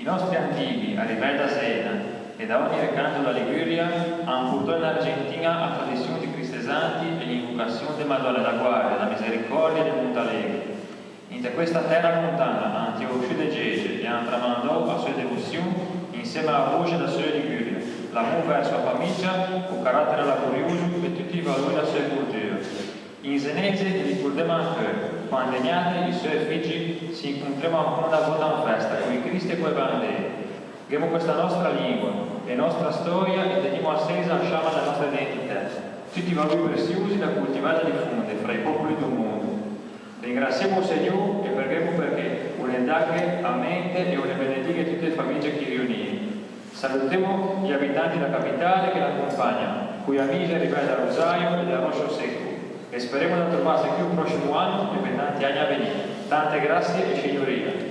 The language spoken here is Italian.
nostri antichi, arrivati da Sena e da ogni recanto della Liguria, hanno portato in Argentina a tradizione di cristesanti e l'invocazione di Madonna da Guardia, da misericordia e di Montalegre. In questa terra lontana hanno conosciuto Gesù e hanno tramandato la sua devozione insieme alla voce della sua Liguria, l'amore verso la famiglia, il carattere laborioso e tutti i valori della sua cultura. In Senese ricordiamo anche quando i suoi figli si incontriamo ancora una volta in festa con i Cristi e con i banderi. Abbiamo questa nostra lingua e nostra storia e teniamo accesa la sciama della nostra identità, tutti i valori preziosi da coltivare e diffondere fra i popoli del mondo. Ringraziamo il Signore e preghiamo perché un'indaghe a mente e una benedica tutte le famiglie che riuniamo. Salutiamo gli abitanti della capitale che l'accompagnano, cui amici arrivati da Rosario e da Rosso Secco. E speriamo di trovarsi qui il prossimo anno e per tanti anni a venire. Tante grazie e signoria.